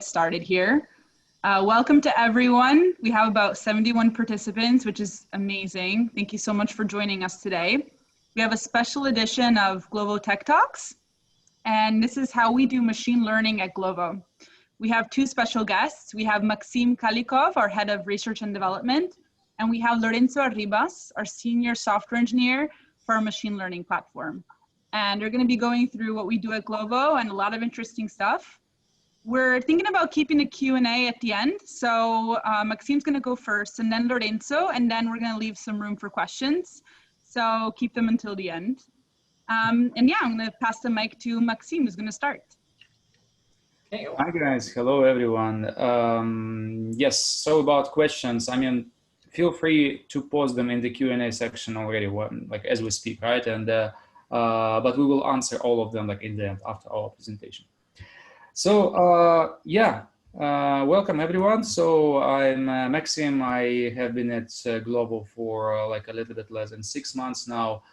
Started here. Welcome to everyone. We have about 71 participants, which is amazing. Thank you so much for joining us today. We have a special edition of Glovo Tech Talks, and this is how we do machine learning at Glovo. We have two special guests. We have Maxim Kalikov, our head of research and development, and we have Lorenzo Arribas, our senior software engineer for our machine learning platform. And they're going to be going through what we do at Glovo and a lot of interesting stuff. We're thinking about keeping a Q&A at the end. So Maxim's going to go first, and then Lorenzo, and then we're going to leave some room for questions. So keep them until the end. And yeah, I'm going to pass the mic to Maxim, who's going to start. Okay. Hi guys, hello everyone. Yes, so about questions, feel free to post them in the Q&A section already, like as we speak, right? And but we will answer all of them like in the end after our presentation. So welcome everyone. So I'm Maxim. I have been at Glovo for like a little bit less than 6 months now.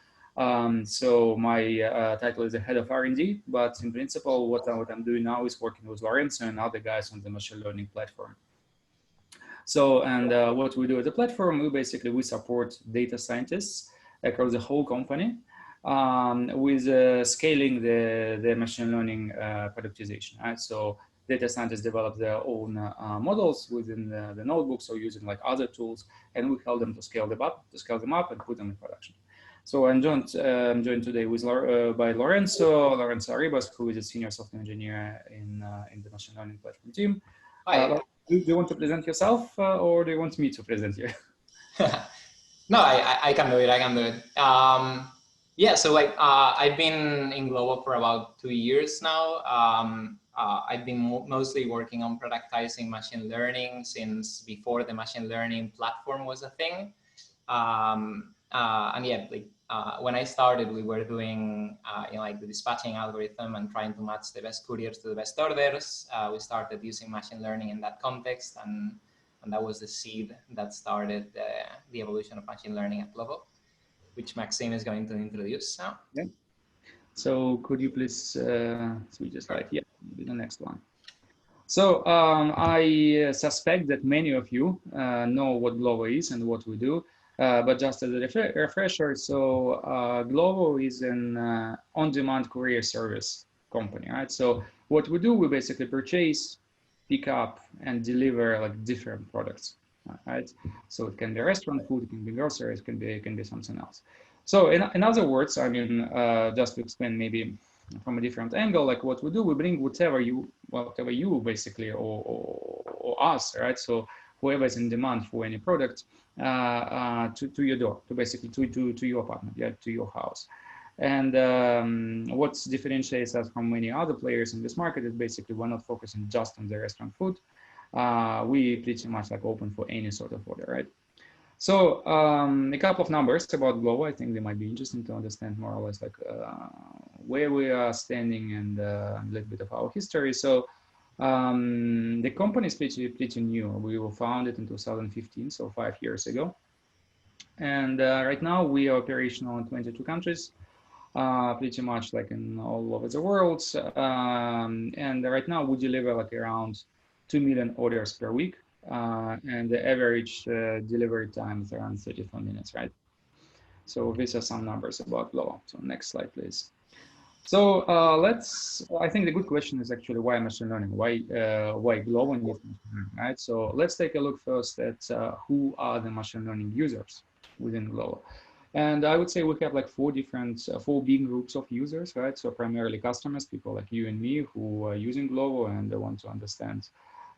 So my title is the head of R&D, but in principle, what I'm doing now is working with Lorenzo and other guys on the machine learning platform. So, and what we do at the platform, we support data scientists across the whole company with scaling the machine learning productization, right? So data scientists develop their own models within the notebooks or using like other tools, and we help them to scale them up and put them in production. So I'm joined today with by Lorenzo Arribas, who is a senior software engineer in the machine learning platform team. Do you want to present yourself, or do you want me to present you? No, I can do it. I can do it. Yeah, so like I've been in Glovo for about 2 years now. I've been mostly working on productizing machine learning since before the machine learning platform was a thing. And yeah, like when I started, we were doing like the dispatching algorithm and trying to match the best couriers to the best orders. We started using machine learning in that context, and that was the seed that started the evolution of machine learning at Glovo, which Maxim is going to introduce now. Yeah. So could you please switch the slide? Yeah, the next one. So I suspect that many of you know what Glovo is and what we do, but just as a refresher, so Glovo is an on-demand courier service company, right? So what we do, we basically purchase, pick up, and deliver like different products, right? So it can be restaurant food, it can be groceries, it can be something else. So in other words, just to explain maybe from a different angle, like what we do, we bring whatever you basically or us, right? So whoever is in demand for any product to your door, to your apartment, yeah, to your house. And what differentiates us from many other players in this market is basically we're not focusing just on the restaurant food. We pretty much like open for any sort of order, right? So a couple of numbers about Glovo. I think they might be interesting to understand more or less like where we are standing and a little bit of our history. So the company is pretty new. We were founded in 2015, so 5 years ago. And right now we are operational in 22 countries, pretty much like in all over the world. And right now we deliver like around 2 million orders per week. And the average delivery time is around 34 minutes, right? So these are some numbers about Glovo. So next slide, please. So I think the good question is actually why machine learning? Why Glovo needs machine learning, right? So let's take a look first at who are the machine learning users within Glovo. And I would say we have like four big groups of users, right? So primarily customers, people like you and me who are using Glovo and they want to understand,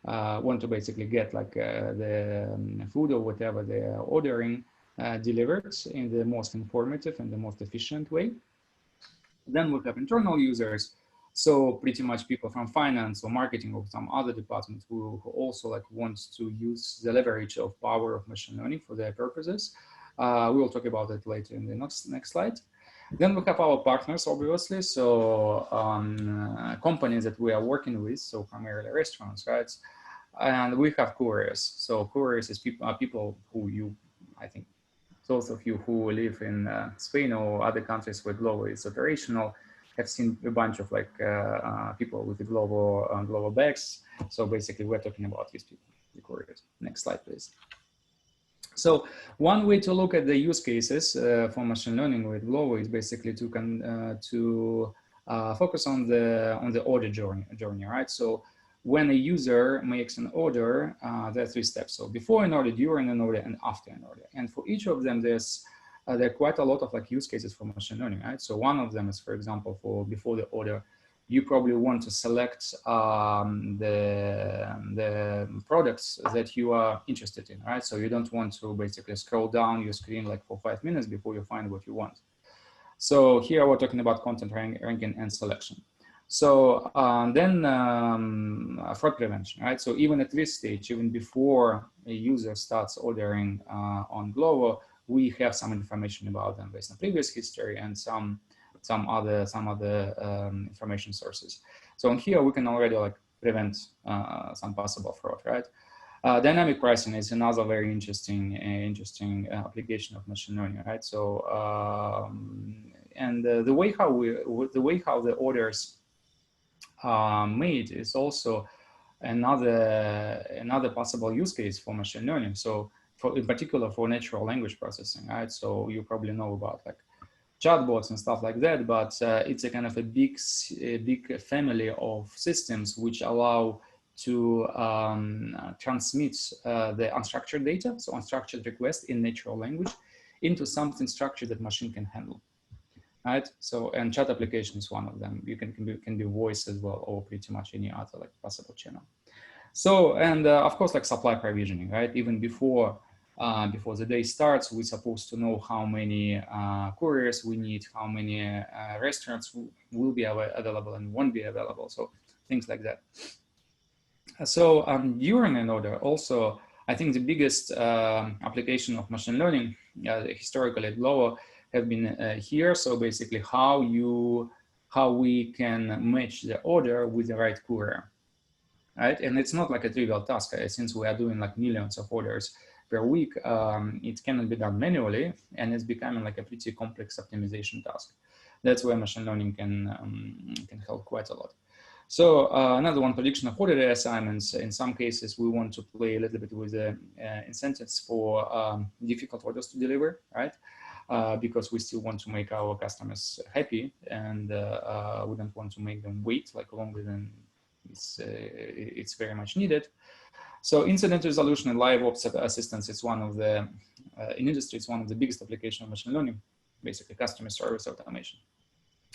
want to basically get like the food or whatever they're ordering delivered in the most informative and the most efficient way. Then we have internal users, so pretty much people from finance or marketing or some other departments who also like want to use the leverage of power of machine learning for their purposes. We will talk about it later in the next slide. Then we have our partners, obviously, so companies that we are working with, so primarily restaurants, right? And we have couriers. So couriers is people who I think those of you who live in Spain or other countries where Glovo is operational, have seen a bunch of like people with the Glovo bags. So basically, we're talking about these people, the couriers. Next slide, please. So one way to look at the use cases for machine learning with Glovo is basically to focus on the order journey, right? So when a user makes an order, there are 3 steps. So before an order, during an order, and after an order. And for each of them, there are quite a lot of like use cases for machine learning, right? So one of them is, for example, for before the order, you probably want to select the products that you are interested in, right? So you don't want to basically scroll down your screen like for 5 minutes before you find what you want. So here we're talking about content ranking and selection. So then fraud prevention, right? So even at this stage, even before a user starts ordering on Glovo, we have some information about them based on previous history and some other information sources. So on here we can already like prevent some possible fraud, right? Dynamic pricing is another very interesting application of machine learning, right? So the way how the orders are made is also another possible use case for machine learning. So in particular for natural language processing, right? So you probably know about like chatbots and stuff like that, but it's a kind of a big family of systems which allow to transmit the unstructured data, so unstructured requests in natural language, into something structured that machine can handle, right? So, and chat application is one of them. You can be voice as well, or pretty much any other like possible channel. So, and of course, like supply provisioning, right? Even before the day starts, we're supposed to know how many couriers we need, how many restaurants will be available and won't be available. So things like that. So during an order, also, I think the biggest application of machine learning historically at Glovo have been here. So basically how we can match the order with the right courier, right? And it's not like a trivial task. Since we are doing like millions of orders per week, it cannot be done manually, and it's becoming like a pretty complex optimization task. That's where machine learning can help quite a lot. So another one, prediction of order reassignments. In some cases, we want to play a little bit with the incentives for difficult orders to deliver, right? Because we still want to make our customers happy, and we don't want to make them wait like longer than it's very much needed. So incident resolution and live ops assistance is one of the, in industry, it's one of the biggest applications of machine learning, basically customer service automation.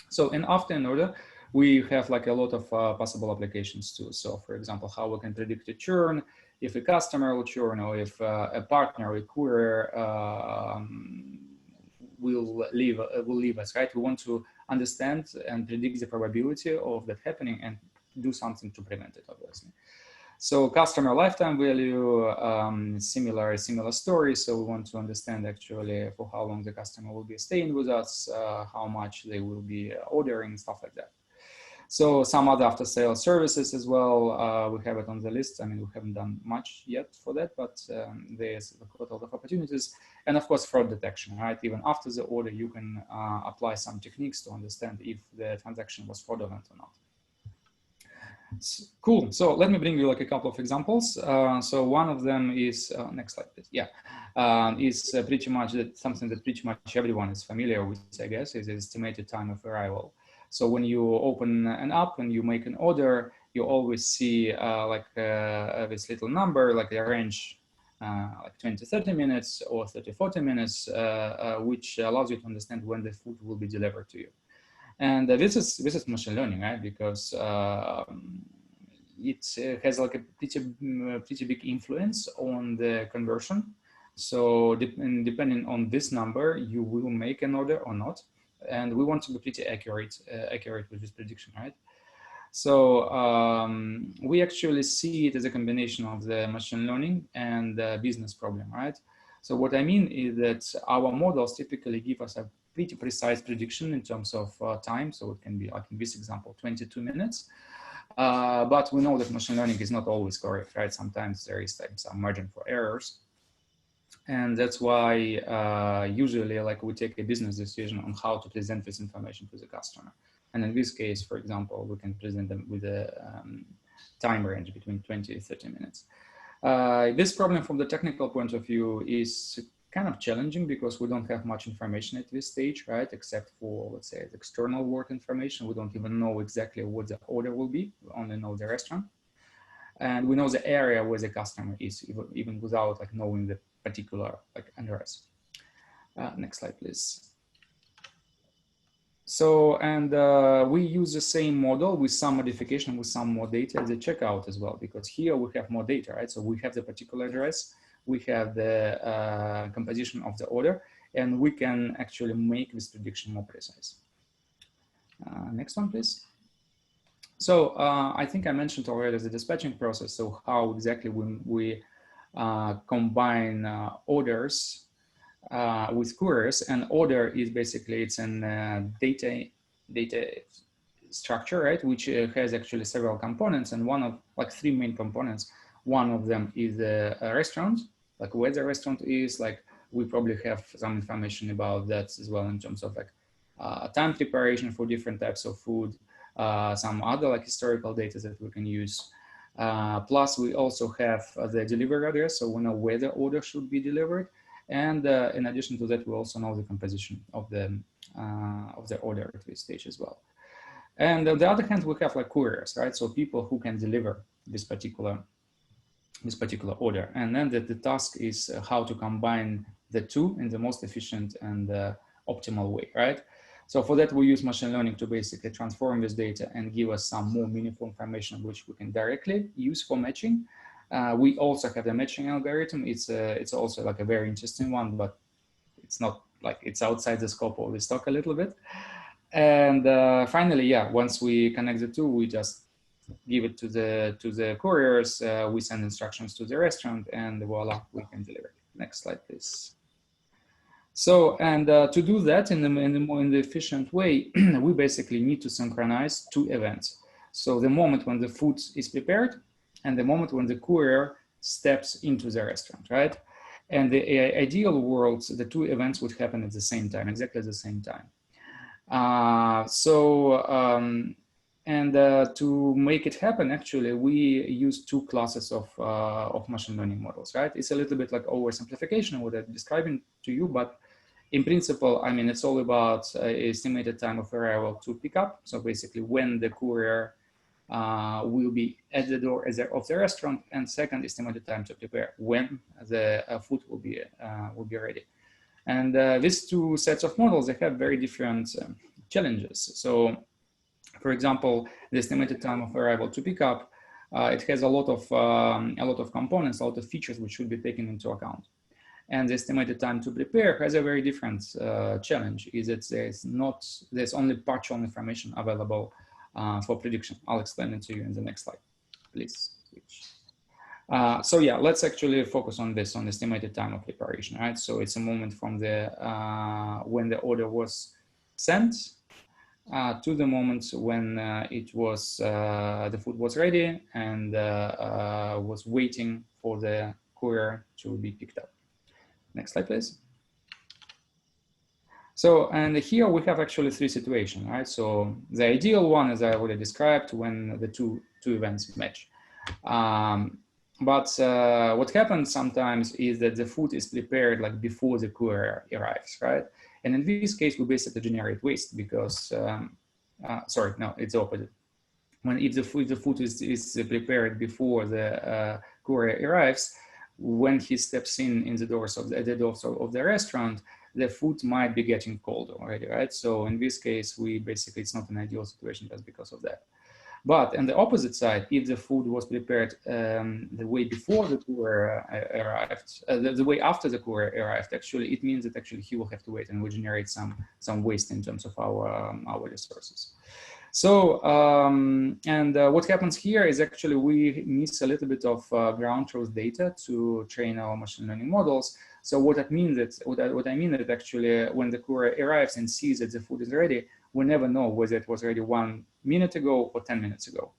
So and after an order, we have like a lot of possible applications too. So for example, how we can predict a churn, if a customer will churn, or if a partner or a courier will leave us, right? We want to understand and predict the probability of that happening and do something to prevent it, obviously. So customer lifetime value, similar story. So we want to understand actually for how long the customer will be staying with us, how much they will be ordering, stuff like that. So some other after sales services as well. We have it on the list. I mean, we haven't done much yet for that, but there's quite a lot of opportunities. And of course, fraud detection, right? Even after the order, you can apply some techniques to understand if the transaction was fraudulent or not. Cool. So let me bring you like a couple of examples. So one of them is next slide, please. Yeah, is pretty much something that pretty much everyone is familiar with, I guess, is estimated time of arrival. So when you open an app and you make an order, you always see like this little number, like a range, like 20 to 30 minutes or 30 to 40 minutes, which allows you to understand when the food will be delivered to you. And this is machine learning, right? Because it has like a pretty big influence on the conversion. So depending on this number, you will make an order or not. And we want to be pretty accurate with this prediction, right? So we actually see it as a combination of the machine learning and the business problem, right? So what I mean is that our models typically give us a pretty precise prediction in terms of time. So it can be, like in this example, 22 minutes. But we know that machine learning is not always correct, right? Sometimes there is some margin for errors. And that's why usually like we take a business decision on how to present this information to the customer. And in this case, for example, we can present them with a time range between 20 and 30 minutes. This problem from the technical point of view is kind of challenging because we don't have much information at this stage, right? Except for, let's say, the external work information. We don't even know exactly what the order will be. We only know the restaurant. And we know the area where the customer is, even without like knowing the particular like address. Next slide, please. So, and we use the same model with some modification, with some more data at the checkout as well, because here we have more data, right? So we have the particular address, we have the composition of the order, and we can actually make this prediction more precise. Next one, please. So I think I mentioned already the dispatching process. So how exactly we combine orders with couriers, and order is basically, it's an data structure, right? Which has actually several components, and one of like three main components. One of them is the restaurant, like where the restaurant is. Like we probably have some information about that as well in terms of like time preparation for different types of food, some other like historical data that we can use. Plus we also have the delivery address, so we know where the order should be delivered. And in addition to that, we also know the composition of the order at this stage as well. And on the other hand, we have like couriers, right? So people who can deliver this particular order. And then the task is how to combine the two in the most efficient and optimal way, right? So for that, we use machine learning to basically transform this data and give us some more meaningful information, which we can directly use for matching. We also have the matching algorithm. It's also like a very interesting one, but it's not like it's outside the scope of this talk a little bit. And finally, yeah, once we connect the two, we just give it to the couriers. We send instructions to the restaurant, and voila, we can deliver. Next slide, please. So, and to do that in the efficient way, we basically need to synchronize two events. So the moment when the food is prepared, and the moment when the courier steps into the restaurant, right? And the ideal world, the two events would happen at the same time, exactly at the same time. To make it happen, actually, we use two classes of machine learning models, right? It's a little bit like oversimplification what I'm describing to you, but in principle, I mean, it's all about estimated time of arrival to pick up. So basically when the courier will be at the door of the restaurant, and second, estimated time to prepare when the food will be ready. And these two sets of models, they have very different challenges. So, for example, the estimated time of arrival to pick up, it has a lot of components, a lot of features which should be taken into account. And the estimated time to prepare has a very different challenge. Is that there's only partial information available for prediction. I'll explain it to you in the next slide. Please switch. So yeah, let's actually focus on this, on estimated time of preparation, right? So it's a moment from the when the order was sent to the moment when it was the food was ready and was waiting for the courier to be picked up. Next slide, please. So, and here we have actually three situations, right? So the ideal one, as I already described, when the two events match. But what happens sometimes is that the food is prepared like before the courier arrives, right? And in this case, we basically generate waste because, sorry, no, it's the opposite. If the food is prepared before the courier arrives, when he steps in the doors of the restaurant, the food might be getting cold already, right? So in this case, it's not an ideal situation just because of that. But on the opposite side, if the food was prepared the way before the courier arrived, the way after the courier arrived, actually, it means that actually he will have to wait, and we generate some waste in terms of our resources. So, what happens here is actually we miss a little bit of ground truth data to train our machine learning models. So what I mean that actually when the courier arrives and sees that the food is ready, we never know whether it was ready 1 minute ago or 10 minutes ago.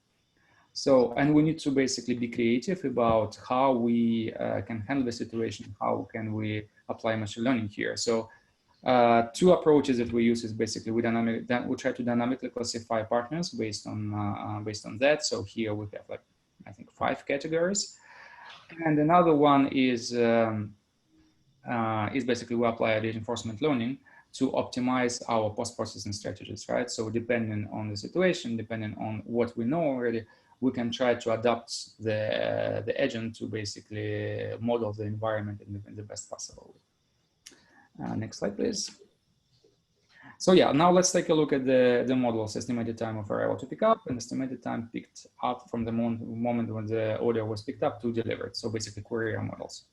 So, and we need to basically be creative about how we can handle the situation, how can we apply machine learning here. So Two approaches that we use is basically we try to dynamically classify partners based on that. So here we have like, I think 5 categories. And another one is basically we apply reinforcement learning to optimize our post-processing strategies, right? So depending on the situation, depending on what we know already, we can try to adapt the agent to basically model the environment in the best possible way. Next slide, please. So yeah, now let's take a look at the models: estimated time of arrival to pick up and estimated time picked up from the moment when the order was picked up to delivered. So basically courier models.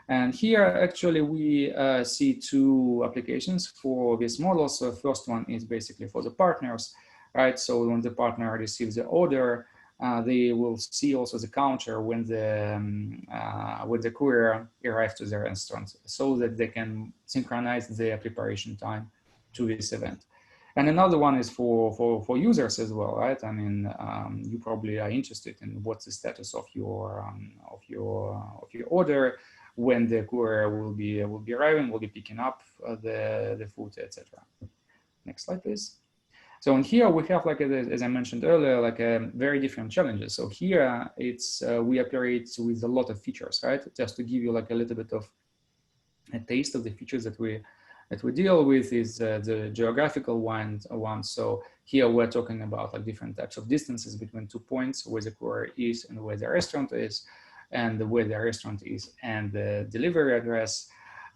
And here actually we see 2 applications for this model. So the first one is basically for the partners, right? So when the partner receives the order, they will see also the counter when the courier arrives to their restaurant, so that they can synchronize their preparation time to this event. And another one is for users as well, right? I mean, you probably are interested in what's the status of your order, when the courier will be arriving, will be picking up the food, etc. Next slide, please. So in here we have, like as I mentioned earlier, like very different challenges. So here it's we operate with a lot of features, right? Just to give you like a little bit of a taste of the features that we deal with is the geographical one. So here we're talking about like different types of distances between 2 points, where the courier is and where the restaurant is, and where the restaurant is and the delivery address.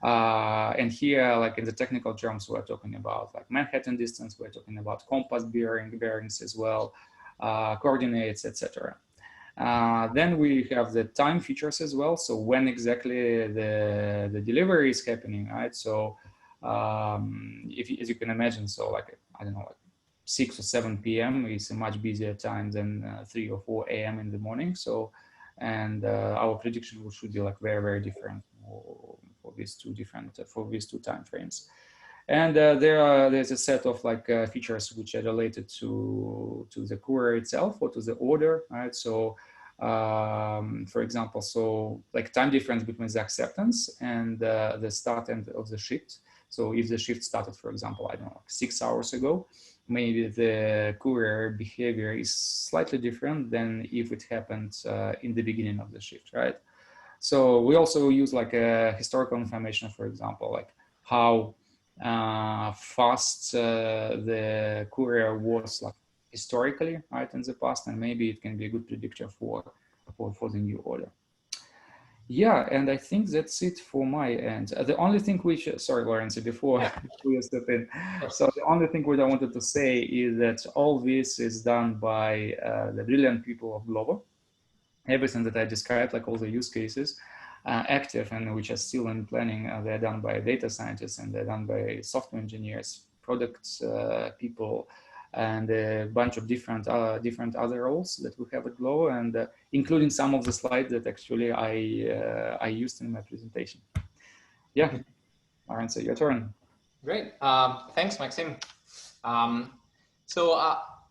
And here, like in the technical terms, we're talking about like Manhattan distance, we're talking about compass bearings as well, coordinates, etc. Then we have the time features as well. So when exactly the delivery is happening, right? So as you can imagine, so like, I don't know, like 6 or 7 p.m. is a much busier time than 3 or 4 a.m. in the morning. So, and our prediction should be like very, very different for these two time frames. And there's a set of like features which are related to the courier itself or to the order, right? So for example, so like time difference between the acceptance and the start end of the shift. So if the shift started, for example, I don't know, like 6 hours ago, maybe the courier behavior is slightly different than if it happened in the beginning of the shift, right? So we also use like historical information, for example, like how fast the courier was like historically, right, in the past, and maybe it can be a good predictor for the new order. Yeah, and I think that's it for my end. The only thing which, sorry, Lorenzo, before we step in. So the only thing which I wanted to say is that all this is done by the brilliant people of Glovo. Everything that I described, like all the use cases, active and which are still in planning, they're done by data scientists and they're done by software engineers, product people, and a bunch of different other roles that we have at Glovo, and including some of the slides that actually I used in my presentation. Yeah, Lorenzo, your turn. Great. Thanks, Maxim.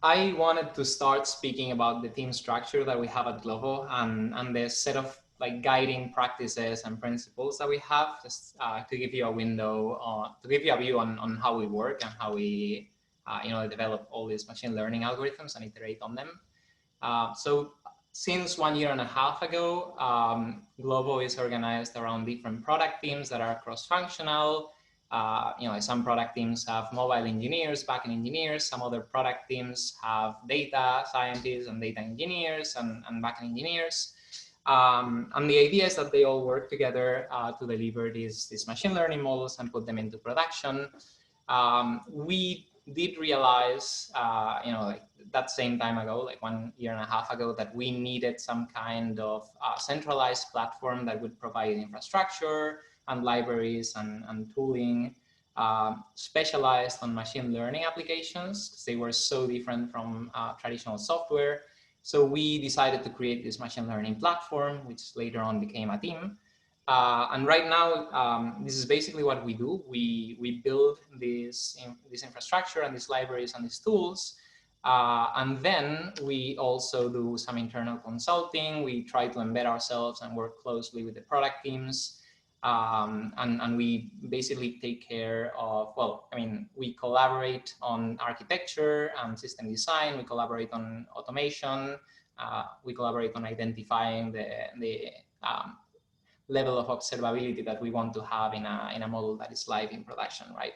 I wanted to start speaking about the team structure that we have at Glovo and the set of like guiding practices and principles that we have, just to give you a window, to give you a view on how we work and how we develop all these machine learning algorithms and iterate on them. So since 1.5 years ago, Glovo is organized around different product teams that are cross-functional. Some product teams have mobile engineers, backend engineers. Some other product teams have data scientists and data engineers and backend engineers. And the idea is that they all work together to deliver these machine learning models and put them into production. We did realize, like that same time ago, like 1.5 years ago, that we needed some kind of centralized platform that would provide infrastructure and libraries and tooling specialized on machine learning applications, because they were so different from traditional software. So we decided to create this machine learning platform, which later on became a team. And right now, this is basically what we do. We build this infrastructure and these libraries and these tools. And then we also do some internal consulting. We try to embed ourselves and work closely with the product teams. And we basically take care of, well, I mean, we collaborate on architecture and system design, we collaborate on automation, we collaborate on identifying the level of observability that we want to have in a model that is live in production, right?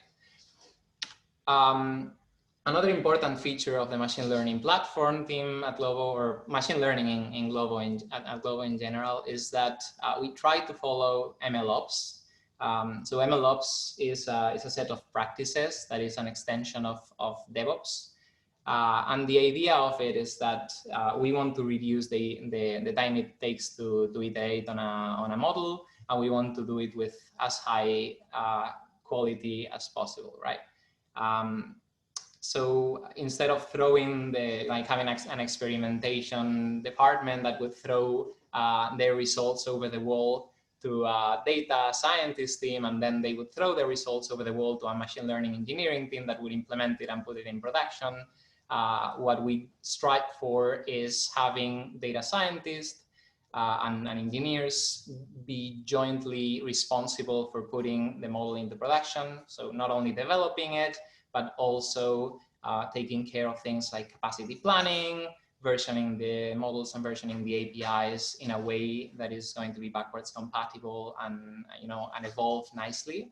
Another important feature of the machine learning platform team at Glovo, or machine learning in Glovo at Glovo in general, is that we try to follow MLOps. So MLOps is a set of practices that is an extension of DevOps. And the idea of it is that we want to reduce the time it takes to iterate on a model, and we want to do it with as high quality as possible, right? So instead of throwing having an experimentation department that would throw their results over the wall to a data scientist team, and then they would throw their results over the wall to a machine learning engineering team that would implement it and put it in production, what we strive for is having data scientists and engineers be jointly responsible for putting the model into production. So not only developing it, but also taking care of things like capacity planning, versioning the models and versioning the APIs in a way that is going to be backwards compatible and and evolve nicely.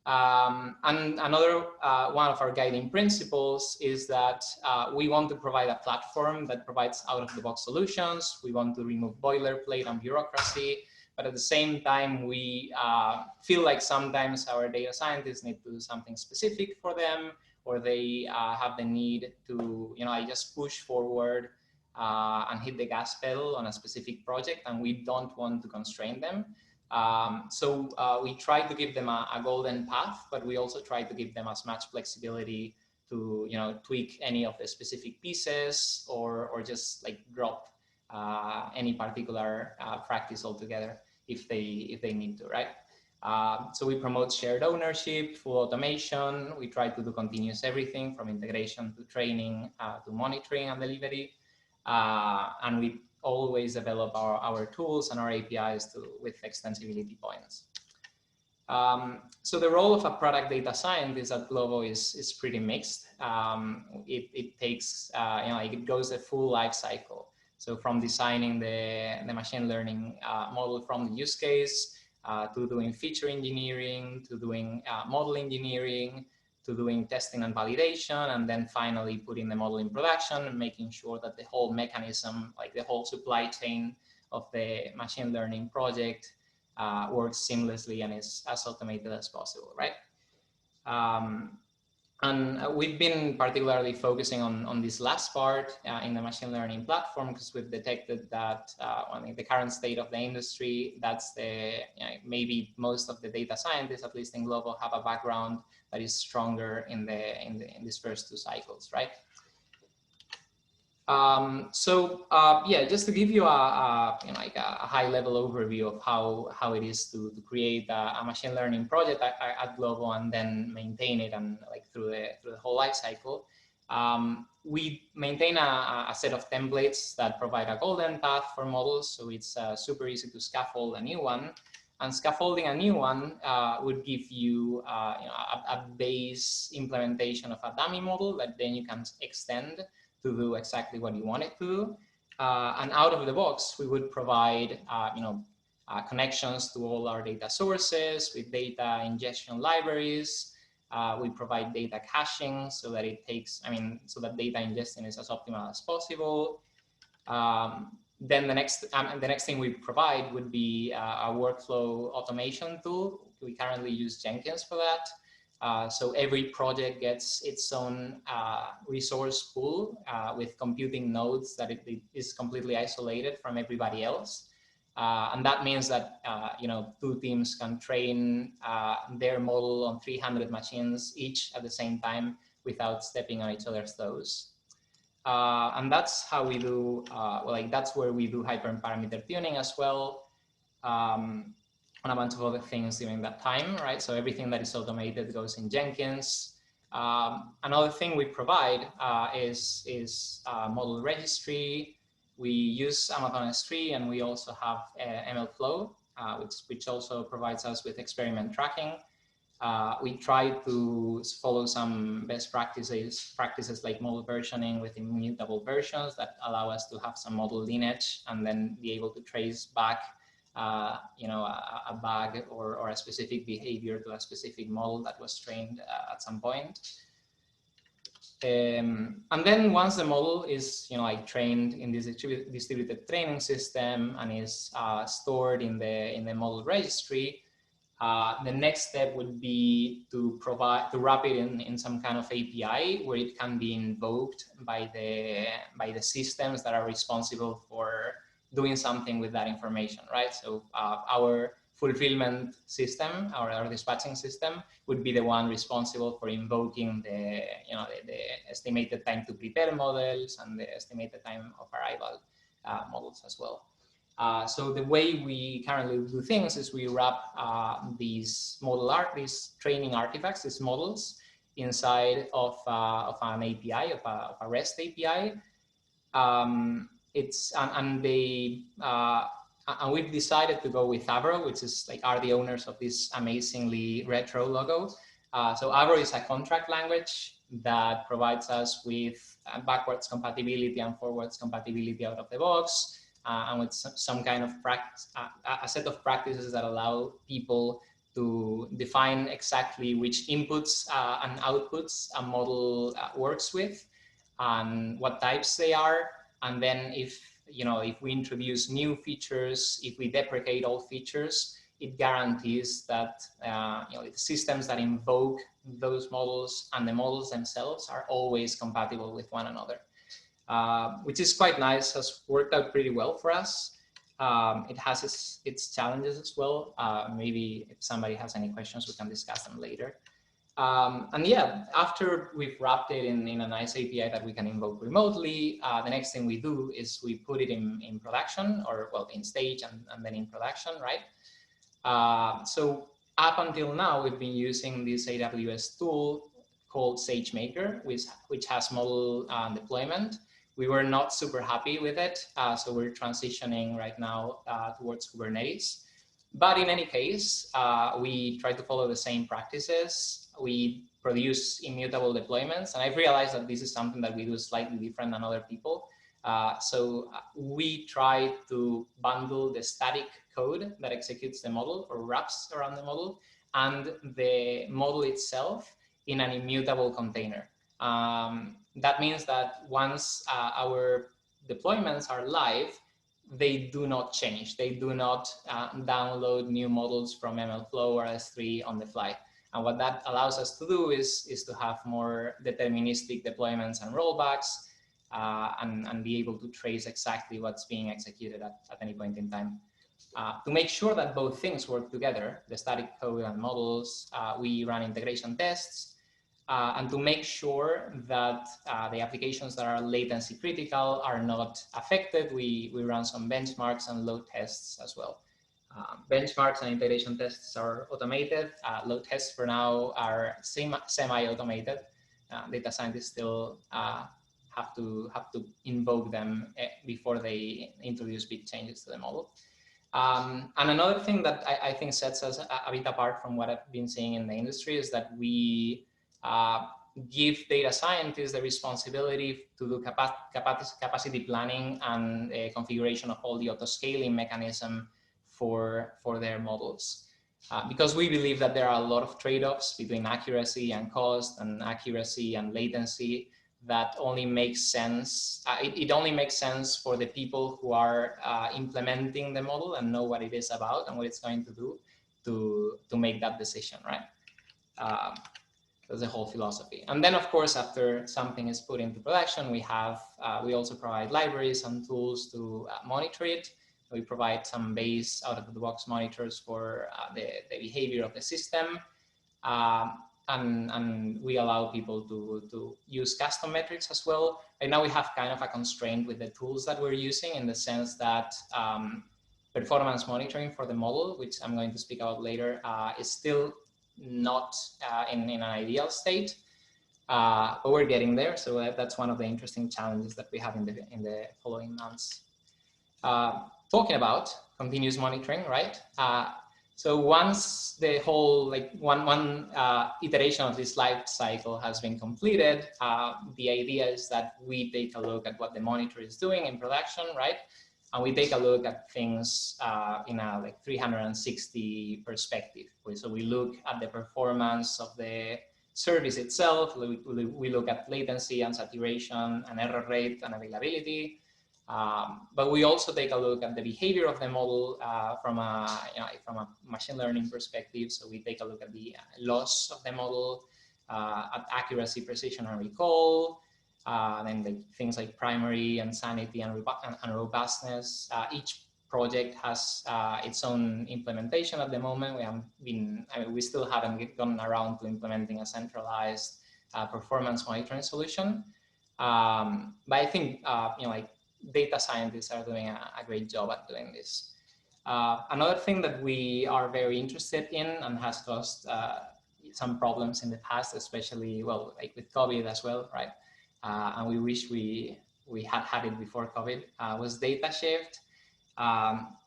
And another one of our guiding principles is that we want to provide a platform that provides out-of-the-box solutions. We want to remove boilerplate and bureaucracy, but at the same time, we feel like sometimes our data scientists need to do something specific for them, or they have the need to, I just push forward and hit the gas pedal on a specific project, and we don't want to constrain them. So we try to give them a golden path, but we also try to give them as much flexibility to tweak any of the specific pieces, or just like drop any particular practice altogether if they need to, right? So we promote shared ownership, full automation. We try to do continuous everything from integration to training to monitoring and delivery, and we always develop our tools and our APIs with extensibility points. So the role of a product data scientist at Glovo is pretty mixed. It takes, it goes the full life cycle. So from designing the machine learning model from the use case, to doing feature engineering, to doing model engineering, to doing testing and validation, and then finally putting the model in production and making sure that the whole mechanism, like the whole supply chain of the machine learning project works seamlessly and is as automated as possible, right? And we've been particularly focusing on this last part in the machine learning platform, because we've detected that in the current state of the industry, that's maybe most of the data scientists, at least in Glovo, have a background that is stronger in these first two cycles, right? Yeah, just to give you a high-level overview of how it is to create a machine learning project at Glovo and then maintain it and through the whole life cycle. We maintain a set of templates that provide a golden path for models, so it's super easy to scaffold a new one. And scaffolding a new one would give you, a base implementation of a dummy model that then you can extend to do exactly what you want it to do. And out of the box, we would provide connections to all our data sources with data ingestion libraries. We provide data caching so that it takes, so that data ingestion is as optimal as possible. Then the next thing we provide would be a workflow automation tool. We currently use Jenkins for that. So every project gets its own resource pool with computing nodes that it is completely isolated from everybody else. And that means that, two teams can train their model on 300 machines each at the same time without stepping on each other's toes. And that's how we do, that's where we do hyperparameter tuning as well. And a bunch of other things during that time, right? So everything that is automated goes in Jenkins. Another thing we provide is model registry. We use Amazon S3, and we also have MLflow. which also provides us with experiment tracking. We try to follow some best practices like model versioning with immutable versions that allow us to have some model lineage and then be able to trace back a bug or a specific behavior to a specific model that was trained at some point. And then once the model is trained in this distributed training system and is stored in the model registry, the next step would be to wrap it in some kind of API where it can be invoked by the systems that are responsible for doing something with that information, right? So our fulfillment system, our dispatching system, would be the one responsible for invoking the estimated time to prepare models and the estimated time of arrival models as well. So the way we currently do things is we wrap these training artifacts, these models, inside of an API, of a REST API. And we've decided to go with Avro, which is are the owners of this amazingly retro logo. So Avro is a contract language that provides us with backwards compatibility and forwards compatibility out of the box. And with some kind of a set of practices that allow people to define exactly which inputs and outputs a model works with and what types they are. And then if we introduce new features, if we deprecate all features, it guarantees that the systems that invoke those models and the models themselves are always compatible with one another. Which is quite nice, has worked out pretty well for us. It has its challenges as well. Maybe if somebody has any questions, we can discuss them later. And yeah, after we've wrapped it in a nice API that we can invoke remotely, the next thing we do is we put it in production, or well, in stage and then in production, right? So up until now, we've been using this AWS tool called SageMaker, which has model deployment. We were not super happy with it, so we're transitioning right now towards Kubernetes. But in any case, we try to follow the same practices. We produce immutable deployments, and I've realized that this is something that we do slightly different than other people. So we try to bundle the static code that executes the model or wraps around the model and the model itself in an immutable container. That means that once our deployments are live, they do not change. They do not download new models from MLflow or S3 on the fly. And what that allows us to do is to have more deterministic deployments and rollbacks and be able to trace exactly what's being executed at any point in time. To make sure that both things work together, the static code and models, we run integration tests. And to make sure that the applications that are latency critical are not affected, we run some benchmarks and load tests as well. Benchmarks and integration tests are automated. Load tests for now are semi-automated. Data scientists still have to invoke them before they introduce big changes to the model. And another thing that I think sets us a bit apart from what I've been seeing in the industry is that we give data scientists the responsibility to do capacity planning and configuration of all the auto-scaling mechanism for their models. Because we believe that there are a lot of trade-offs between accuracy and cost and accuracy and latency that only makes sense. It only makes sense for the people who are implementing the model and know what it is about and what it's going to do to make that decision, right? That's the whole philosophy. And then, of course, after something is put into production, we also provide libraries and tools to monitor it. We provide some base out-of-the-box monitors for the behavior of the system. And we allow people to use custom metrics as well. Right now we have kind of a constraint with the tools that we're using in the sense that performance monitoring for the model, which I'm going to speak about later, is still not in an ideal state, but we're getting there. So that's one of the interesting challenges that we have in the following months. Talking about continuous monitoring, right? So once the whole, like one iteration of this life cycle has been completed, the idea is that we take a look at what the monitor is doing in production, right? And we take a look at things in a like 360 perspective. So we look at the performance of the service itself. We look at latency and saturation and error rate and availability. But we also take a look at the behavior of the model from a machine learning perspective. So we take a look at the loss of the model, at accuracy, precision, and recall. Then things like primary and sanity and robustness. Each project has its own implementation at the moment. We still haven't gotten around to implementing a centralized performance monitoring solution. But I think data scientists are doing a great job at doing this. Another thing that we are very interested in and has caused some problems in the past, especially like with COVID as well, right? And we wish we had it before COVID, was data shift.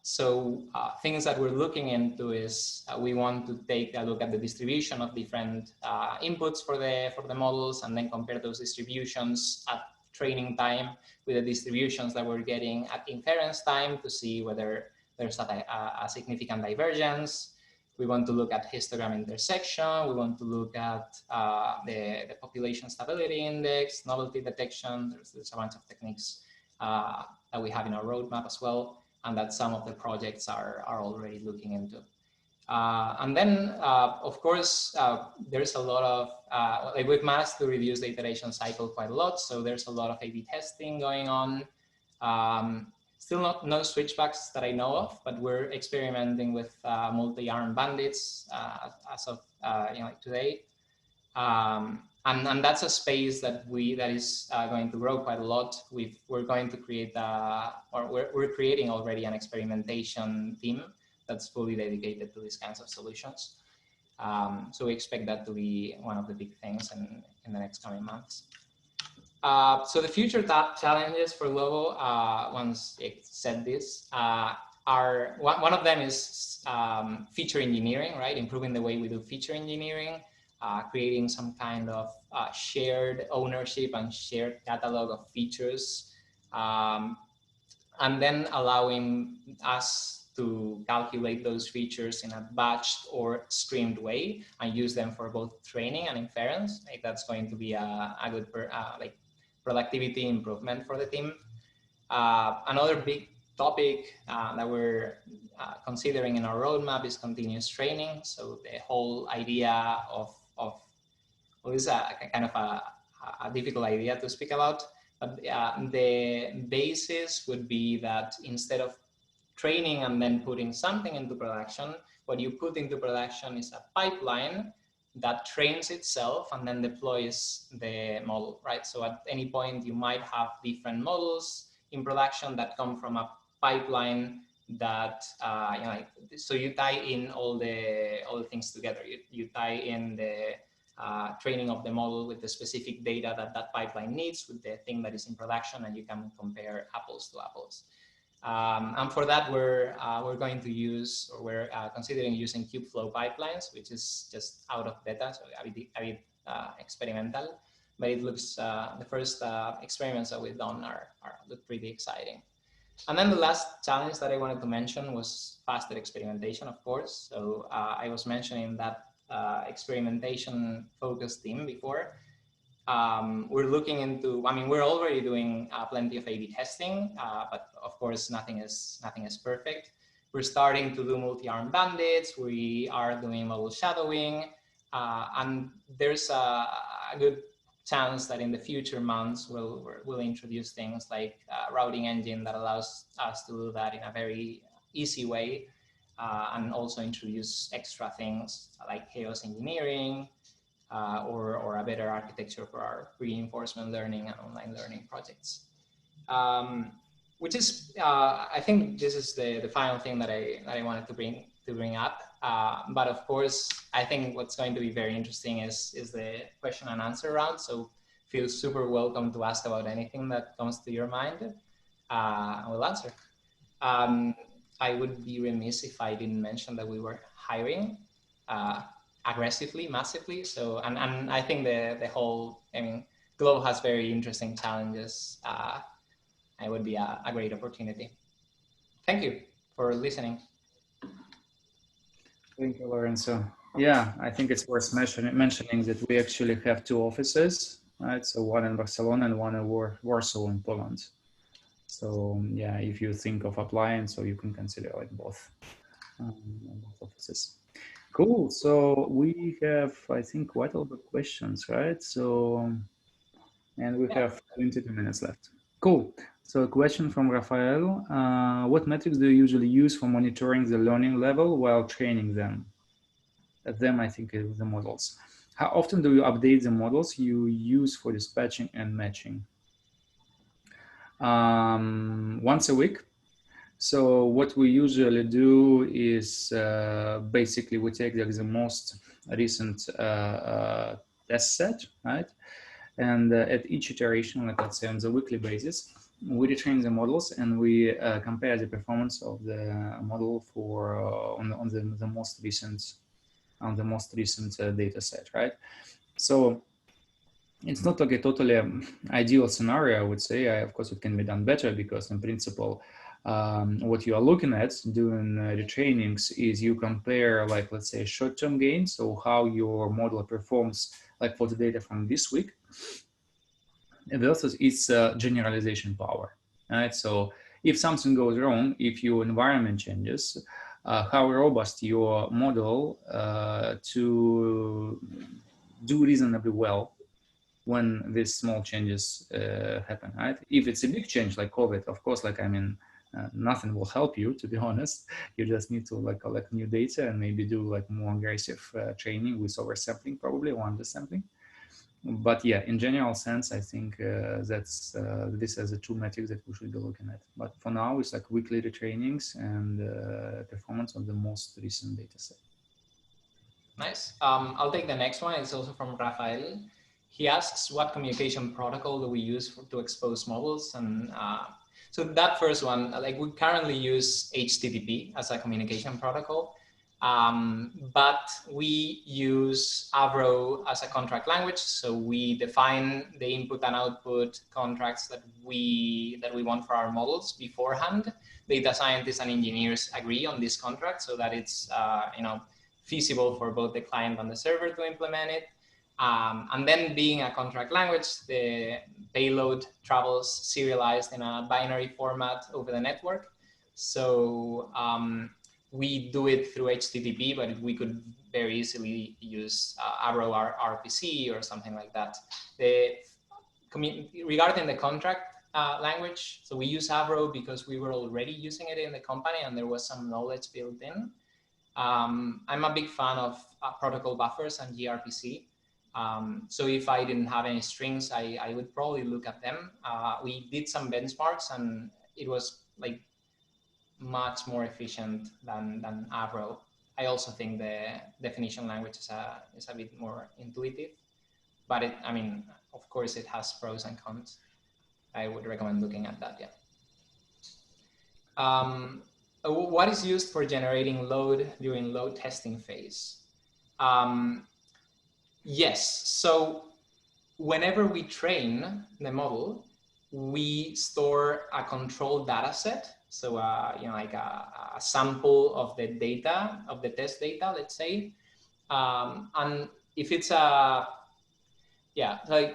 So things that we're looking into is we want to take a look at the distribution of different inputs for the models, and then compare those distributions at training time with the distributions that we're getting at inference time to see whether there's a significant divergence. We want to look at histogram intersection. We want to look at the population stability index, novelty detection. There's a bunch of techniques that we have in our roadmap as well, and that some of the projects are already looking into. And then, of course, there's a lot of, we've managed to reduce the iteration cycle quite a lot. So there's a lot of A/B testing going on. Still no switchbacks that I know of, but we're experimenting with multi-arm bandits as of today. And that's a space that is going to grow quite a lot. We're going to create, we're creating already an experimentation team that's fully dedicated to these kinds of solutions. So we expect that to be one of the big things in the next coming months. So the future challenges for Glovo, once it said this, are one of them is feature engineering, right? Improving the way we do feature engineering, creating some kind of shared ownership and shared catalog of features, and then allowing us to calculate those features in a batched or streamed way and use them for both training and inference. Like that's going to be a good productivity improvement for the team. Another big topic that we're considering in our roadmap is continuous training. So the whole idea of well, it's a kind of a difficult idea to speak about, but the basis would be that instead of training and then putting something into production, what you put into production is a pipeline that trains itself and then deploys the model, right? So at any point you might have different models in production that come from a pipeline that so you tie in all the things together. You tie in the training of the model with the specific data that pipeline needs with the thing that is in production, and you can compare apples to apples. And for that, we're going to use, or we're considering using Kubeflow pipelines, which is just out of beta, so a bit experimental. But it looks, the first experiments that we've done look pretty exciting. And then the last challenge that I wanted to mention was faster experimentation, of course. So I was mentioning that experimentation focused team before. We're looking into, we're already doing plenty of A/B testing, but of course, nothing is perfect. We're starting to do multi-arm bandits. We are doing model shadowing, and there's a good chance that in the future months, we'll introduce things like a routing engine that allows us to do that in a very easy way, and also introduce extra things like chaos engineering, or a better architecture for our reinforcement learning and online learning projects. Which is, I think this is the final thing that I wanted to bring up. But of course, I think what's going to be very interesting is the question and answer round. So feel super welcome to ask about anything that comes to your mind. I will answer. I would be remiss if I didn't mention that we were hiring aggressively, massively. So, and I think the whole, I mean, Glovo has very interesting challenges. It would be a great opportunity. Thank you for listening. Thank you, Lorenzo. Yeah, I think it's worth mentioning that we actually have two offices, right? So one in Barcelona and one in Warsaw in Poland. So yeah, if you think of applying, so you can consider like both offices. Cool. So we have, I think, quite a lot of questions, right? So, and we have 22 minutes left. Cool. So a question from Rafael. What metrics do you usually use for monitoring the learning level while training them? I think, is the models. How often do you update the models you use for dispatching and matching? Once a week. So what we usually do is basically we take the most recent test set, right? And at each iteration, like let's say on the weekly basis, we retrain the models and we compare the performance of the model for on the most recent data set, right? So it's not like a totally ideal scenario, I would say. Of course, it can be done better because in principle, what you are looking at doing retrainings is you compare, like, let's say, short-term gains, so how your model performs, like for the data from this week, versus its generalization power, right? So if something goes wrong, if your environment changes, how robust your model to do reasonably well when these small changes happen, right? If it's a big change like COVID, of course, like, I mean, nothing will help you, to be honest. You just need to like collect new data and maybe do like more aggressive training with oversampling probably, or undersampling. But yeah, in general sense, I think that's this as a two metrics that we should be looking at. But for now, it's like weekly retrainings and performance of the most recent data set. Nice. I'll take the next one. It's also from Rafael. He asks, what communication protocol do we use to expose models? And so that first one, like we currently use HTTP as a communication protocol, but we use Avro as a contract language. So we define the input and output contracts that we want for our models beforehand. Data scientists and engineers agree on this contract so that it's feasible for both the client and the server to implement it. And then being a contract language, the payload travels serialized in a binary format over the network. So we do it through HTTP, but we could very easily use Avro or RPC or something like that. Regarding the contract language, so we use Avro because we were already using it in the company and there was some knowledge built in. I'm a big fan of protocol buffers and gRPC. So if I didn't have any strings, I would probably look at them. We did some benchmarks and it was like much more efficient than Avro. I also think the definition language is a bit more intuitive, but I mean, of course it has pros and cons. I would recommend looking at that, yeah. What is used for generating load during load testing phase? Yes, so whenever we train the model, we store a control data set. So, like a sample of the data, of the test data, let's say. And if it's like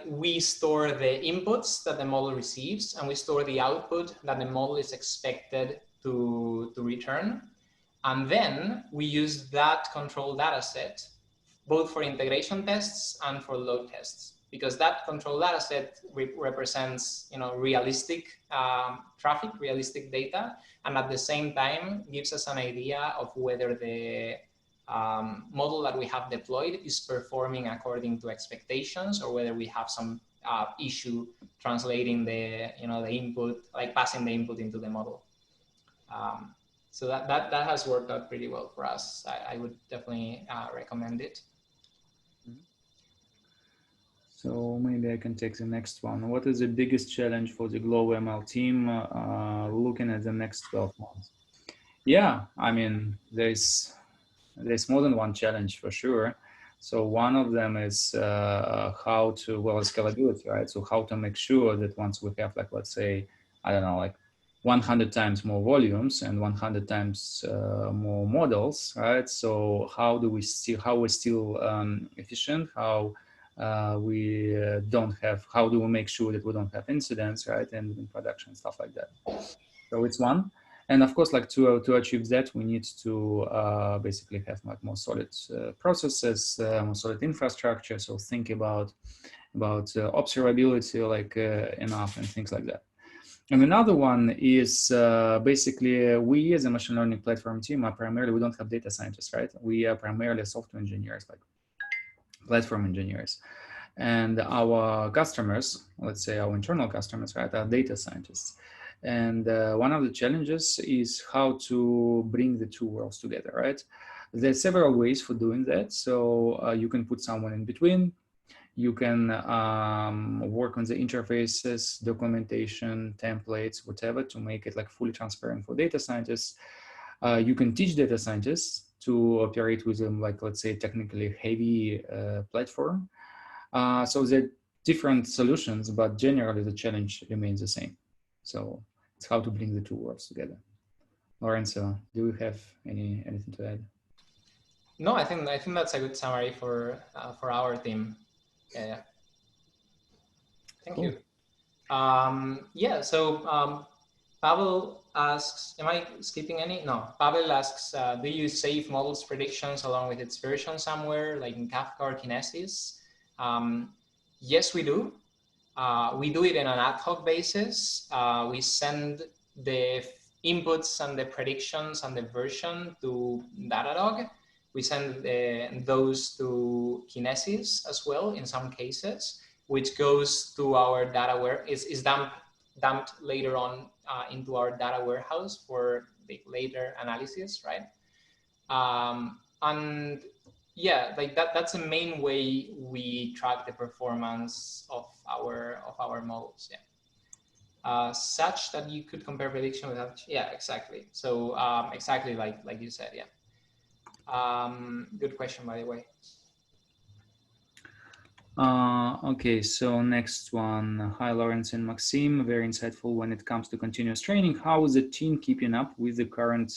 we store the inputs that the model receives and we store the output that the model is expected to return. And then we use that control data set both for integration tests and for load tests, because that control data set represents realistic traffic, realistic data, and at the same time gives us an idea of whether the model that we have deployed is performing according to expectations or whether we have some issue translating the input, like passing the input into the model. So that has worked out pretty well for us. I would definitely recommend it. So maybe I can take the next one. What is the biggest challenge for the Glovo ML team looking at the next 12 months? Yeah, I mean, there's more than one challenge for sure. So one of them is how to, well, scalability, right? So how to make sure that once we have, like, let's say, I don't know, like 100 times more volumes and 100 times more models, right? So how do we still, how we're still efficient? How we don't have, how do we make sure that we don't have incidents, right? And in production, stuff like that. So it's one. And of course, like to achieve that, we need to basically have like more solid processes, more solid infrastructure. So think about observability, like enough and things like that. And another one is basically we as a machine learning platform team are primarily, we don't have data scientists, right? We are primarily software engineers, like platform engineers. And our customers, let's say our internal customers, right, are data scientists. And one of the challenges is how to bring the two worlds together, right? There's several ways for doing that. So you can put someone in between. You can work on the interfaces, documentation, templates, whatever, to make it like fully transparent for data scientists. You can teach data scientists to operate with them, like, let's say, technically heavy platform. So they're different solutions, but generally the challenge remains the same. So it's how to bring the two worlds together. Lorenzo, do you have anything to add? No, I think that's a good summary for our team. Yeah. Thank Cool. you. Yeah. So Pavel asks, am I skipping any? No. Pavel asks, do you save models predictions along with its version somewhere, like in Kafka or Kinesis? Yes, we do. We do it in an ad hoc basis. We send the inputs and the predictions and the version to Datadog. We send those to Kinesis as well in some cases, which goes to our data where is dumped later on into our data warehouse for the later analysis, right? And yeah, like that's the main way we track the performance of our models. Yeah, such that you could compare prediction without. Yeah, exactly. So exactly like you said. Yeah. Good question, by the way. Okay, so next one. Hi, Lorenzo and Maxim. Very insightful when it comes to continuous training. How is the team keeping up with the current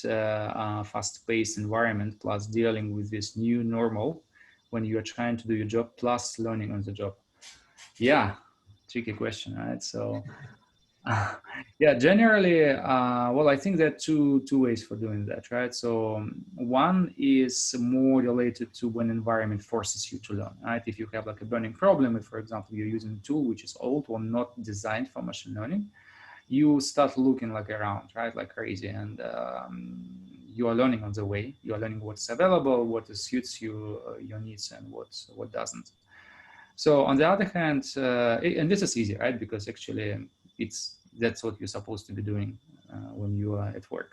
fast-paced environment, plus dealing with this new normal when you are trying to do your job, plus learning on the job? Yeah, tricky question, right? So yeah, generally, well, I think there are two ways for doing that, right? So one is more related to when environment forces you to learn, right? If you have like a burning problem, if, for example, you're using a tool which is old or not designed for machine learning, you start looking like around, right, like crazy, and you are learning on the way. You are learning what's available, what suits you, your needs, and what doesn't. So on the other hand, and this is easy, right? Because actually that's what you're supposed to be doing when you are at work.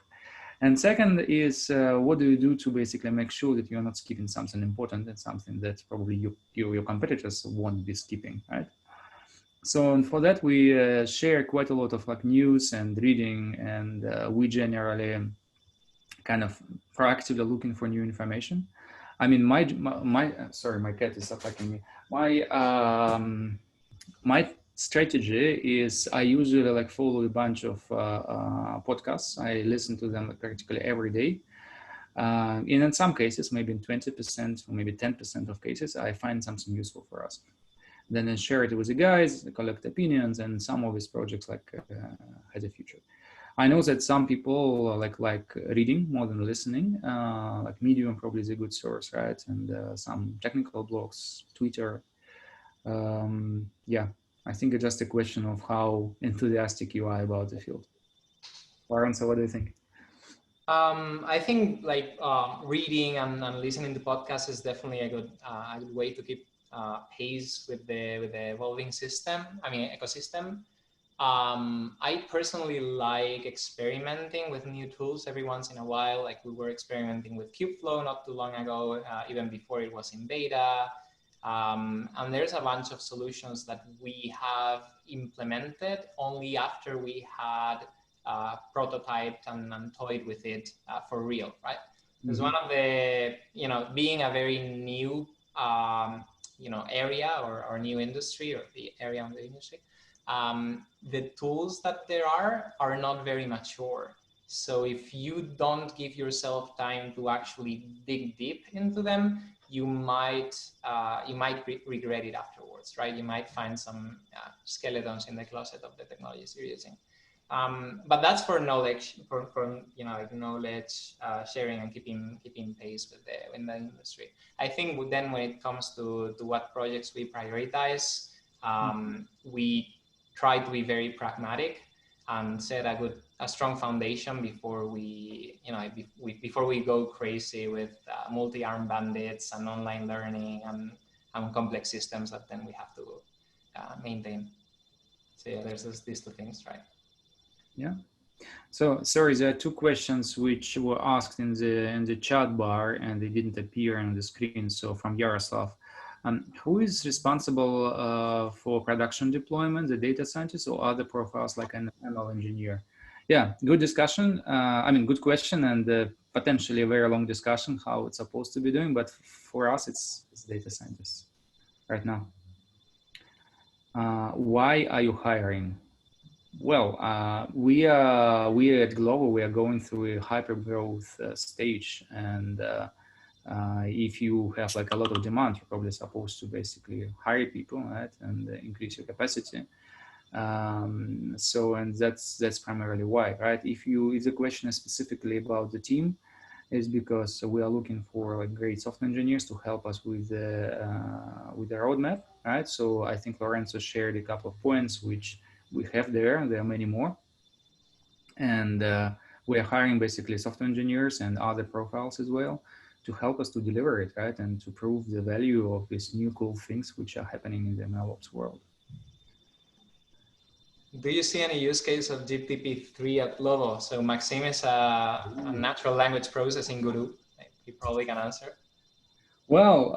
And second is what do you do to basically make sure that you're not skipping something important and something that probably your competitors won't be skipping, right? So for that, we share quite a lot of like news and reading, and we generally kind of proactively looking for new information. I mean, sorry, my cat is attacking me. My strategy is I usually like follow a bunch of podcasts. I listen to them like practically every day. And in some cases, maybe in 20% or maybe 10% of cases, I find something useful for us. Then I share it with the guys, collect opinions, and some of these projects like has a future. I know that some people like reading more than listening. Like Medium probably is a good source, right? And some technical blogs, Twitter. Yeah, I think it's just a question of how enthusiastic you are about the field. Lorenzo, what do you think? I think like reading and listening to podcasts is definitely a good way to keep pace with the evolving system. I mean ecosystem. I personally like experimenting with new tools every once in a while. Like we were experimenting with Kubeflow not too long ago, even before it was in beta. And there's a bunch of solutions that we have implemented only after we had prototyped and toyed with it for real, right? Because one of the, being a very new, area or new industry, or the area of the industry, the tools that there are not very mature. So if you don't give yourself time to actually dig deep into them, you might regret it afterwards, right? You might find some skeletons in the closet of the technologies you're using. But that's for knowledge, for knowledge sharing and keeping pace with the industry. I think then when it comes to what projects we prioritize, we try to be very pragmatic and set a strong foundation before we before we go crazy with multi-arm bandits and online learning and complex systems that then we have to maintain. So yeah, there's these two things, right? Yeah. So sorry, there are two questions which were asked in the chat bar and they didn't appear on the screen. So from Yaroslav, who is responsible for production deployment, the data scientist or other profiles like an ML engineer? Yeah, good discussion. I mean, good question, and potentially a very long discussion how it's supposed to be doing. But for us, it's data scientists right now. Why are you hiring? Well, we at Glovo, we are going through a hyper growth stage, and if you have like a lot of demand, you're probably supposed to basically hire people, right, and increase your capacity. So, and that's primarily why, right? If the question is specifically about the team, is because we are looking for like great software engineers to help us with the roadmap, right? So I think Lorenzo shared a couple of points which we have there. There are many more, and we are hiring basically software engineers and other profiles as well to help us to deliver it, right, and to prove the value of these new cool things which are happening in the MLOps world. Do you see any use case of GPT-3 at Glovo? So Maxim is a natural language processing guru. He probably can answer. Well,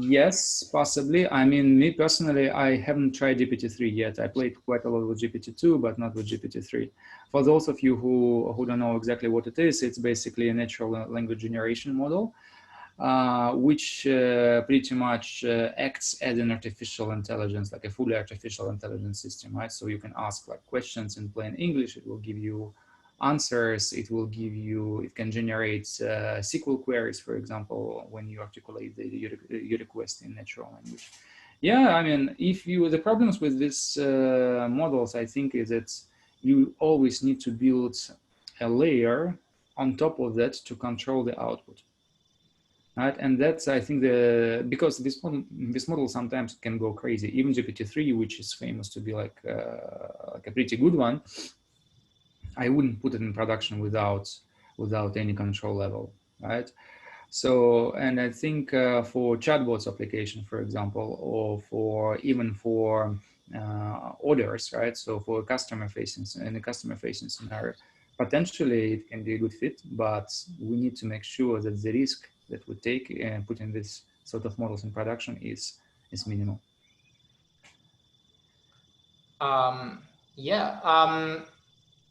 yes, possibly. I mean, me personally, I haven't tried GPT-3 yet. I played quite a lot with GPT-2, but not with GPT-3. For those of you who don't know exactly what it is, it's basically a natural language generation model, which pretty much acts as an artificial intelligence, like a fully artificial intelligence system, right? So you can ask like questions in plain English, it will give you answers, it can generate SQL queries, for example, when you articulate your request in natural language. Yeah, I mean, the problems with these models, I think, is that you always need to build a layer on top of that to control the output. Right, and that's, I think, because this model sometimes can go crazy. Even GPT-3, which is famous to be like a pretty good one, I wouldn't put it in production without any control level, right? So, and I think for chatbots application, for example, or even for orders, right? So for customer facing scenario, potentially it can be a good fit, but we need to make sure that the risk that we take and putting this sort of models in production is minimal.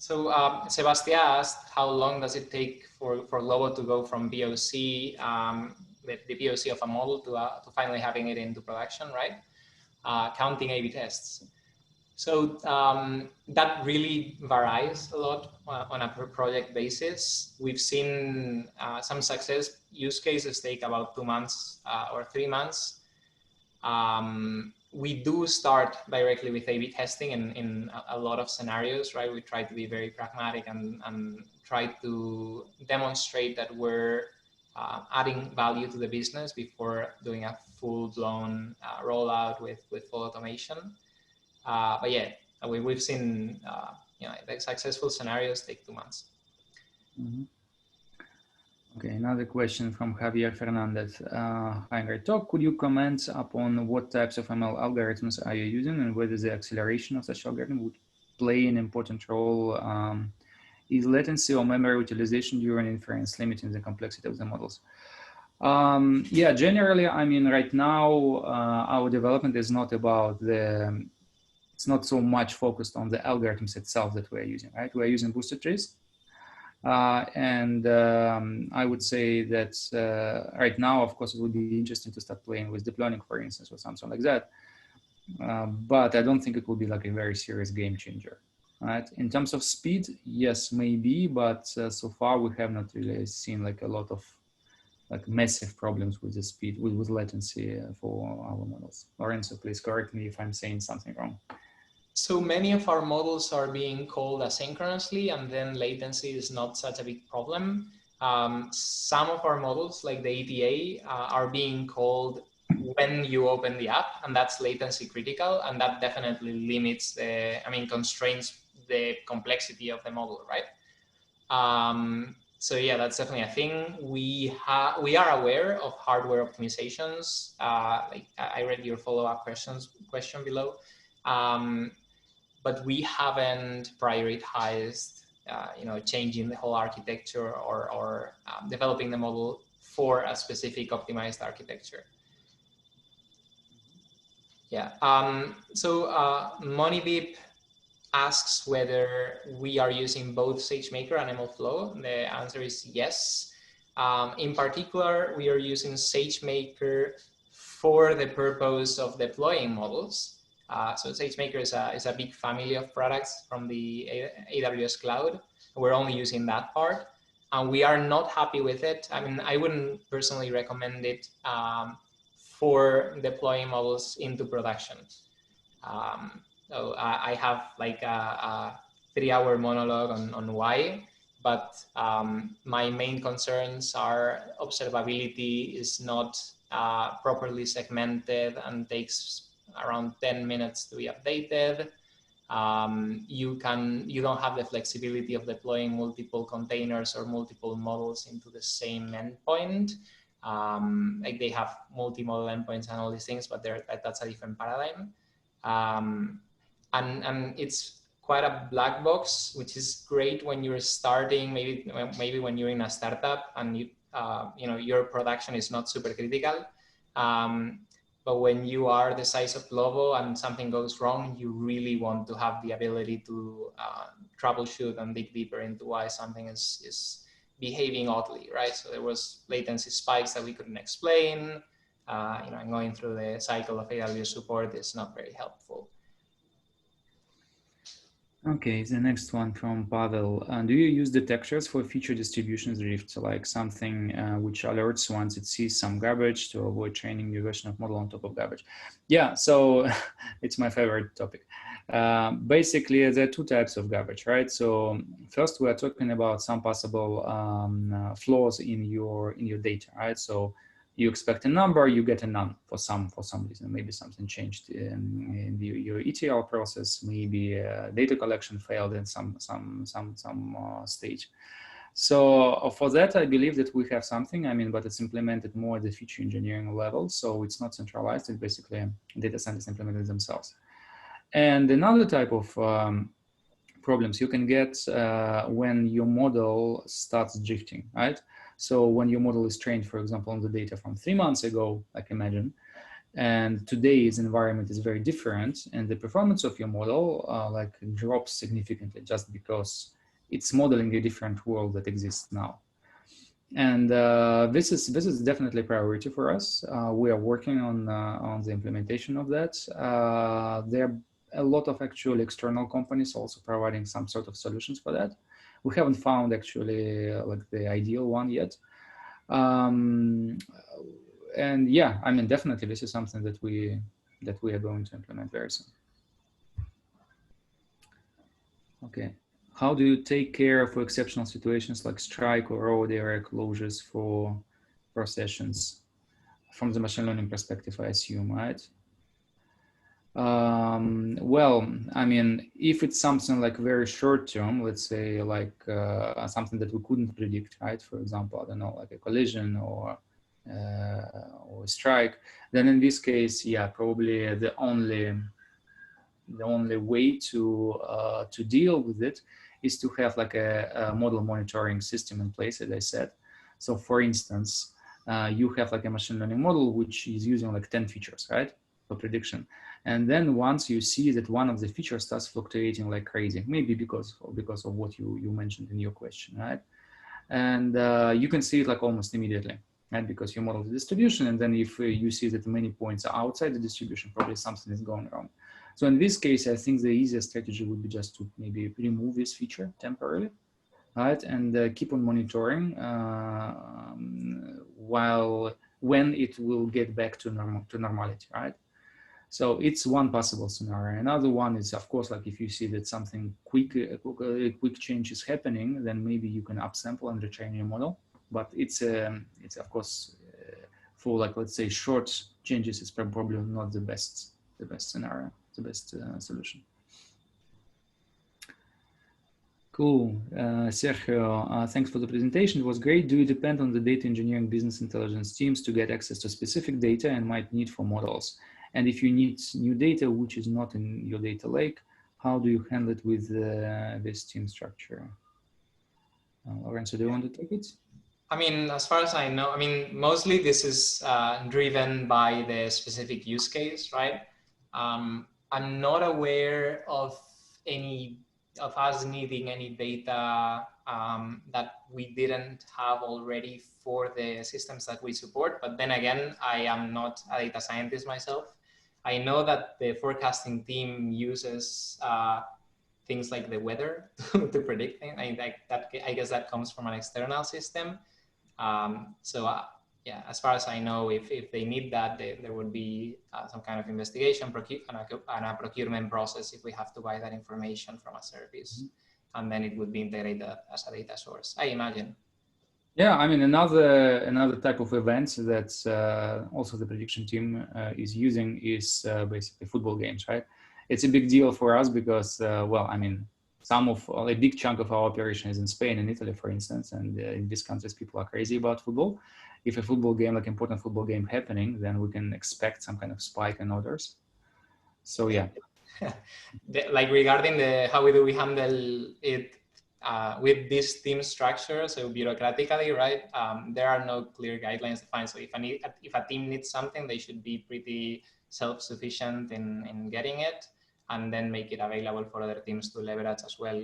So Sebastian asked, how long does it take for Glovo to go from POC, the POC of a model to finally having it into production, right? Counting A/B tests. So that really varies a lot on a per project basis. We've seen some success use cases take about 2 months or 3 months. We do start directly with A/B testing in a lot of scenarios, right? We try to be very pragmatic and try to demonstrate that we're adding value to the business before doing a full-blown rollout with full automation. But yeah, we've seen the successful scenarios take 2 months. Mm-hmm. Okay, another question from Javier Fernandez. Hi, great talk. Could you comment upon what types of ML algorithms are you using and whether the acceleration of such algorithm would play an important role? Is latency or memory utilization during inference limiting the complexity of the models? Yeah, generally, I mean, right now, our development is not about the it's not so much focused on the algorithms itself that we're using, right? We're using booster trees. I would say that right now, of course, it would be interesting to start playing with deep learning, for instance, or something like that. But I don't think it will be like a very serious game changer. Right? In terms of speed, yes, maybe, but so far we have not really seen like a lot of like massive problems with the speed, with latency for our models. Lorenzo, please correct me if I'm saying something wrong. So many of our models are being called asynchronously, and then latency is not such a big problem. Some of our models, like the ETA, are being called when you open the app, and that's latency critical, and that definitely limits constrains the complexity of the model, right? So yeah, that's definitely a thing. We are aware of hardware optimizations. Like I read your follow-up question below, but we haven't prioritized, changing the whole architecture or developing the model for a specific optimized architecture. Yeah. Monibip asks whether we are using both SageMaker and MLflow. The answer is yes. In particular, we are using SageMaker for the purpose of deploying models. So SageMaker is a big family of products from the AWS cloud. We're only using that part, and we are not happy with it. I mean, I wouldn't personally recommend it for deploying models into production. So I have like a 3-hour monologue on why, but my main concerns are observability is not properly segmented and takes around 10 minutes to be updated. You don't have the flexibility of deploying multiple containers or multiple models into the same endpoint. Like they have multi-model endpoints and all these things, but that's a different paradigm. And it's quite a black box, which is great when you're starting, maybe when you're in a startup and your production is not super critical. But when you are the size of Glovo and something goes wrong, you really want to have the ability to troubleshoot and dig deeper into why something is behaving oddly, right? So there was latency spikes that we couldn't explain. And going through the cycle of AWS support is not very helpful. Okay, the next one from Pavel. Do you use detectors for feature distribution drift, like something which alerts once it sees some garbage to avoid training new version of model on top of garbage? Yeah, so it's my favorite topic. Basically, there are two types of garbage, right? So first, we are talking about some possible flaws in your data, right? So you expect a number, you get a none for some reason. Maybe something changed in your ETL process. Maybe data collection failed in some stage. So for that, I believe that we have something. But it's implemented more at the feature engineering level. So it's not centralized. It's basically data centers implemented themselves. And another type of problems you can get when your model starts drifting, right? So when your model is trained, for example, on the data from 3 months ago, like imagine, and today's environment is very different, and the performance of your model drops significantly just because it's modeling a different world that exists now. And this is definitely a priority for us. We are working on the implementation of that. There are a lot of actual external companies also providing some sort of solutions for that. We haven't found actually like the ideal one yet. And yeah, definitely this is something that we are going to implement very soon. Okay. How do you take care of exceptional situations like strike or road area closures for sessions from the machine learning perspective, I assume, right? Well, if it's something like very short term, let's say like something that we couldn't predict, right? For example, I don't know, like a collision or a strike, then in this case, yeah, probably the only way to deal with it is to have like a model monitoring system in place, as I said. So for instance, you have like a machine learning model which is using like 10 features, right, for prediction. And then once you see that one of the features starts fluctuating like crazy, maybe because of what you mentioned in your question, right? And you can see it like almost immediately, right? Because you model the distribution, and then if you see that many points are outside the distribution, probably something is going wrong. So in this case, I think the easiest strategy would be just to maybe remove this feature temporarily, right? And keep on monitoring when it will get back to normality, right? So it's one possible scenario. Another one is, of course, like if you see that something quick change is happening, then maybe you can upsample and retrain your model. But it's of course for like, let's say, short changes, it's probably not the best scenario, the best solution. Cool, Sergio, thanks for the presentation. It was great. Do you depend on the data engineering business intelligence teams to get access to specific data and might need for models? And if you need new data, which is not in your data lake, how do you handle it with this team structure? Lorenzo, do you want to take it? I mean, as far as I know, I mean, mostly this is driven by the specific use case, right? I'm not aware of us needing any data that we didn't have already for the systems that we support. But then again, I am not a data scientist myself. I know that the forecasting team uses things like the weather to predict things. I guess that comes from an external system. Yeah, as far as I know, if they need that, there would be some kind of investigation and a procurement process if we have to buy that information from a service, and then it would be integrated as a data source, I imagine. Yeah, I mean, another type of events that also the prediction team is using is basically football games, right? It's a big deal for us because, well, I mean, a big chunk of our operation is in Spain and Italy, for instance, and in these countries, people are crazy about football. If a football game, like important football game happening, then we can expect some kind of spike in orders. So yeah. Like regarding how do we handle it with this team structure, so bureaucratically, right? There are no clear guidelines defined. So if a team needs something, they should be pretty self-sufficient in getting it, and then make it available for other teams to leverage as well.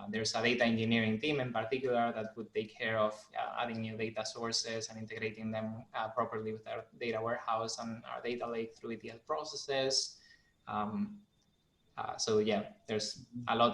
There's a data engineering team in particular that would take care of adding new data sources and integrating them properly with our data warehouse and our data lake through ETL processes. So yeah, there's a lot of